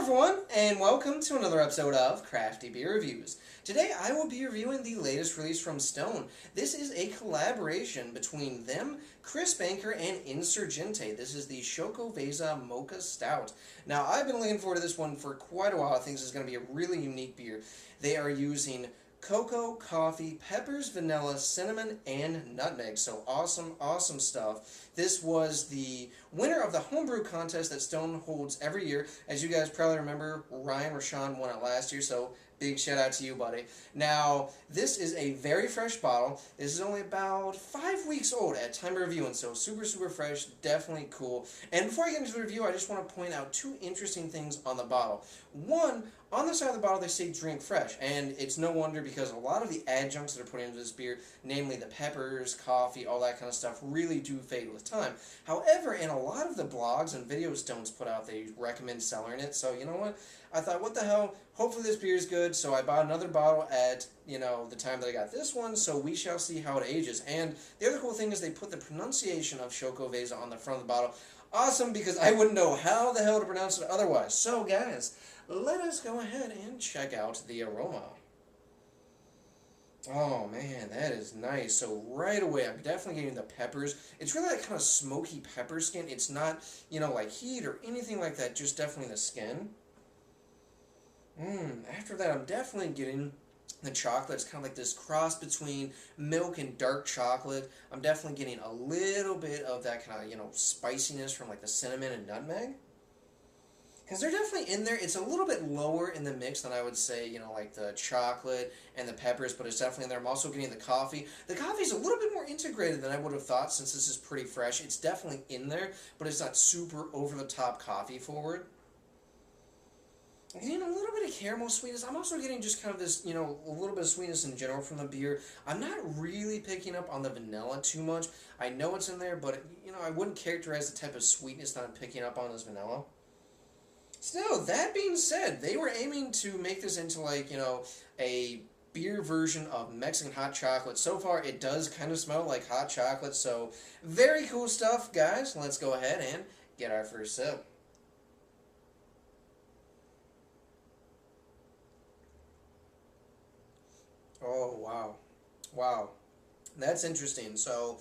everyone, and welcome to another episode of Crafty Beer Reviews. Today I will be reviewing the latest release from Stone. This is a collaboration between them, Chris Banker, and Insurgente. This is the Xocoveza Mocha Stout. Now, I've been looking forward to this one for quite a while. I think this is going to be a really unique beer. They are using cocoa, coffee, peppers, vanilla, cinnamon, and nutmeg. So awesome stuff. This was the winner of the homebrew contest that Stone holds every year. As you guys probably remember, Ryan Rashawn won it last year, so big shout out to you, buddy. Now, this is a very fresh bottle. This is only about 5 weeks old at time of reviewing, so super fresh, definitely cool. And before I get into the review, I just want to point out two interesting things on the bottle. One, on the side of the bottle they say drink fresh, and it's no wonder because a lot of the adjuncts that are put into this beer, namely the peppers, coffee, all that kind of stuff, really do fade with time. However, in a lot of the blogs and videos Stone's put out, they recommend cellaring it, so you know what? I thought, what the hell, hopefully this beer is good, so I bought another bottle at, the time that I got this one, so we shall see how it ages. And the other cool thing is they put the pronunciation of Xocoveza on the front of the bottle. Awesome, because I wouldn't know how the hell to pronounce it otherwise. So guys, let us go ahead and check out the aroma. Oh man, that is nice. So right away, I'm definitely getting the peppers. It's really that kind of smoky pepper skin. It's not, like heat or anything like that, just definitely the skin. After that, I'm definitely getting the chocolate. It's kind of like this cross between milk and dark chocolate. I'm definitely getting a little bit of that kind of, spiciness from like the cinnamon and nutmeg. Because they're definitely in there. It's a little bit lower in the mix than I would say, like the chocolate and the peppers, but it's definitely in there. I'm also getting the coffee. The coffee's a little bit more integrated than I would have thought since this is pretty fresh. It's definitely in there, but it's not super over-the-top coffee forward. I'm getting a little bit of caramel sweetness. I'm also getting just kind of this, a little bit of sweetness in general from the beer. I'm not really picking up on the vanilla too much. I know it's in there, but, I wouldn't characterize the type of sweetness that I'm picking up on as vanilla. Still, that being said, they were aiming to make this into like, a beer version of Mexican hot chocolate. So far, it does kind of smell like hot chocolate, so very cool stuff, guys. Let's go ahead and get our first sip. Oh, wow. Wow. That's interesting. So,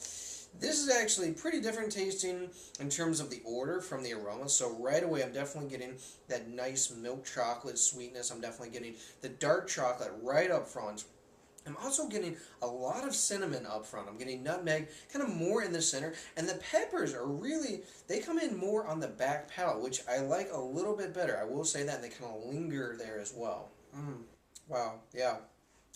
this is actually pretty different tasting in terms of the order from the aroma. So right away I'm definitely getting that nice milk chocolate sweetness. I'm definitely getting the dark chocolate right up front. I'm also getting a lot of cinnamon up front. I'm getting nutmeg kind of more in the center. And the peppers are really, they come in more on the back palate, which I like a little bit better. I will say that, and they kind of linger there as well. Wow, yeah.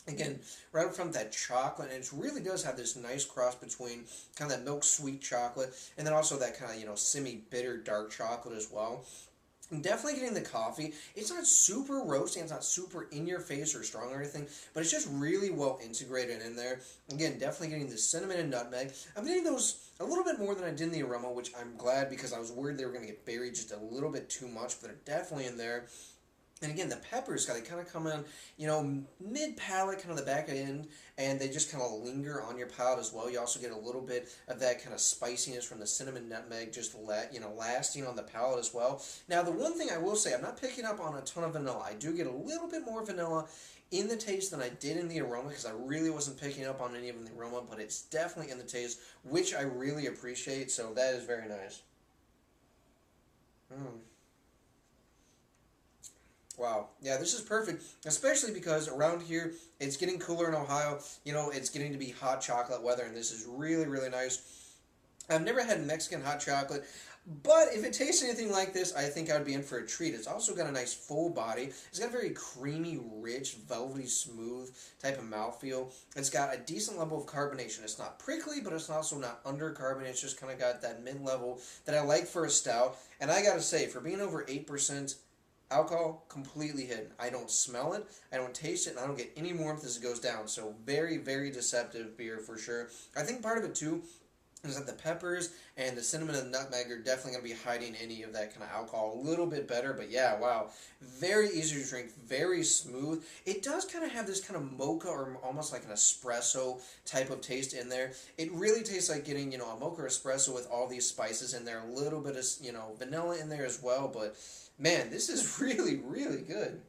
Again, right up front, that chocolate, and it really does have this nice cross between kind of that milk sweet chocolate and then also that kind of, semi-bitter dark chocolate as well. I'm definitely getting the coffee. It's not super roasty, it's not super in your face or strong or anything, but it's just really well integrated in there. Again, definitely getting the cinnamon and nutmeg. I'm getting those a little bit more than I did in the aroma, which I'm glad because I was worried they were going to get buried just a little bit too much, but they're definitely in there. And again, the peppers, they kind of come in, mid-palate, kind of the back end, and they just kind of linger on your palate as well. You also get a little bit of that kind of spiciness from the cinnamon nutmeg, just, lasting on the palate as well. Now, the one thing I will say, I'm not picking up on a ton of vanilla. I do get a little bit more vanilla in the taste than I did in the aroma, because I really wasn't picking up on any of the aroma, but it's definitely in the taste, which I really appreciate, so that is very nice. Wow. Yeah, this is perfect, especially because around here, it's getting cooler in Ohio. It's getting to be hot chocolate weather, and this is really nice. I've never had Mexican hot chocolate, but if it tastes anything like this, I think I would be in for a treat. It's also got a nice full body. It's got a very creamy, rich, velvety, smooth type of mouthfeel. It's got a decent level of carbonation. It's not prickly, but it's also not undercarbonated. It's just kind of got that mid-level that I like for a stout. And I gotta say, for being over 8%, alcohol, completely hidden. I don't smell it, I don't taste it, and I don't get any warmth as it goes down. So very deceptive beer for sure. I think part of it too is that the peppers and the cinnamon and nutmeg are definitely going to be hiding any of that kind of alcohol a little bit better. But yeah, wow, very easy to drink, very smooth. It does kind of have this kind of mocha or almost like an espresso type of taste in there. It really tastes like getting, you know, a mocha or espresso with all these spices in there, a little bit of, you know, vanilla in there as well. But man, this is really, really good.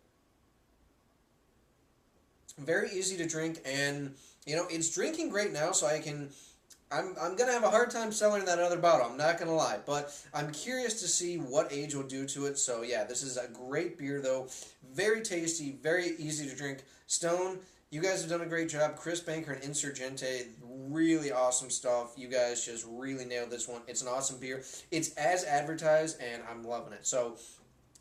Very easy to drink, and you know it's drinking great now, so I'm gonna have a hard time selling that other bottle. I'm not gonna lie, but I'm curious to see what age will do to it. So yeah, this is a great beer though, very tasty, very easy to drink. Stone, you guys have done a great job. Chris Banker and Insurgente, really awesome stuff. You guys just really nailed this one. It's an awesome beer. It's as advertised, and I'm loving it. So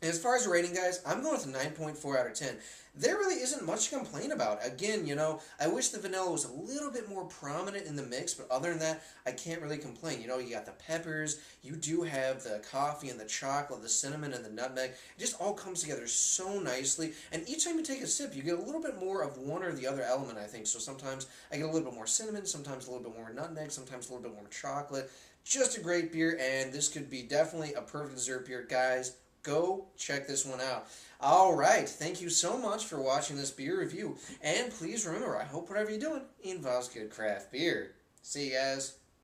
as far as the rating, guys, I'm going with a 9.4 out of 10. There really isn't much to complain about. Again, you know, I wish the vanilla was a little bit more prominent in the mix, but other than that, I can't really complain. You know, you got the peppers, you do have the coffee and the chocolate, the cinnamon and the nutmeg. It just all comes together so nicely, and each time you take a sip, you get a little bit more of one or the other element, I think. So sometimes I get a little bit more cinnamon, sometimes a little bit more nutmeg, sometimes a little bit more chocolate. Just a great beer, and this could be definitely a perfect dessert beer. Guys, go check this one out. All right, thank you so much for watching this beer review. And please remember, I hope whatever you're doing involves good craft beer. See you guys.